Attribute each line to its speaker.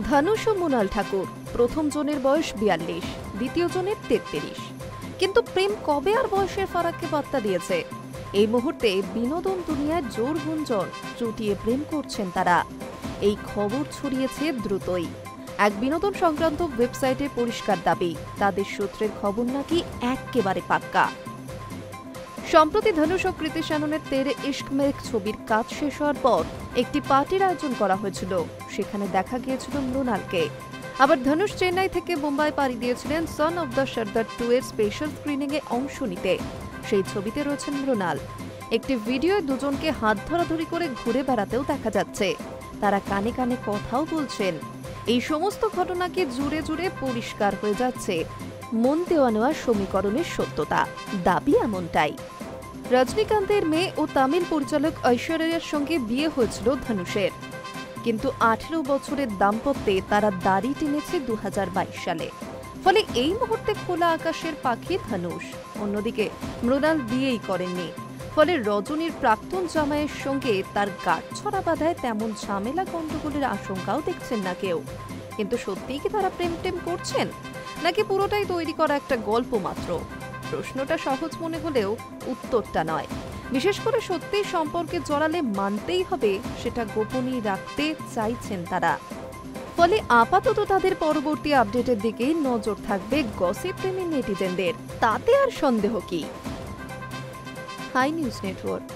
Speaker 1: ধানুষ ও মৃণাল ঠাকুর, প্রথম জনের বয়স ৪২, দ্বিতীয় জনের ৩৩। কিন্তু প্রেম কবে আর বয়সের ফারাককে পাত্তা দিয়েছে? এই মুহূর্তে বিনোদন দুনিয়ায় জোর গুঞ্জন, চুটিয়ে প্রেম করছেন তারা। এই খবর ছড়িয়েছে দ্রুতই। এক বিনোদন সংক্রান্ত ওয়েবসাইটে পরিষ্কার দাবি, তাদের সূত্রের খবর নাকি এক্কেবারে পাক্কা। সম্প্রতি ধানুষ ও কৃতি শ্যাননের তেরে ইশক মেঘ ছবির কাজ শেষ হওয়ার পর একটি পার্টির আয়োজন করা হয়েছিল। সেখানে দেখা গিয়েছিল মৃণালকে। আবার ধানুষ চেন্নাই থেকে মুম্বাই পাড়ি দিয়েছিলেন সন অব দ্য সর্দার 2 এর স্পেশাল স্ক্রিনিং এ অংশ নিতে। সেই ছবিতে রয়েছেন মৃণাল। একটি ভিডিওয় দুজনকে হাত ধরাধরি করে ঘুরে বেড়াতেও দেখা যাচ্ছে। তারা কানে কানে কথাও বলছেন। এই সমস্ত ঘটনাকে জুড়ে জুড়ে পরিষ্কার হয়ে যাচ্ছে মন দেওয়া নেওয়া সমীকরণের সত্যতা। দাবি এমনটাই। রজনীকান্তের মেয়ে ও তামিল পরিচালক ঐশ্বরিয়ার সঙ্গে বিয়ে হয়েছিল ধানুষের, কিন্তু 18 বছরের দাম্পত্যে তারা দাড়ি টেনেছে 2022 সালে। ফলে এই মুহূর্তে খোলা আকাশের পাখি ধানুষ। অন্যদিকে মৃণাল বিয়েই করেননি। ফলে রজনীর প্রাক্তন জামাইয়ের সঙ্গে তার গাঁটছড়া বাঁধায় তেমন ঝামেলা গন্ডগোলের আশঙ্কাও দেখছেন না কেউ। কিন্তু সত্যিই কি তারা প্রেম টেম করছেন, নাকি পুরোটাই তৈরি করা একটা গল্প মাত্র? প্রশ্নটা সহজ মনে হলেও উত্তরটা নয়। বিশেষ করে সত্যি সম্পর্কে জড়ালে মানতেই হবে সেটা গোপনই রাখতে চাইছেন তারা। ফলে আপাতত তাদের পরবর্তী আপডেটের দিকেই নজর থাকবে গসিপ প্রেমী নেটিজেনদের। তাতে আর সন্দেহ কি? Hi news network.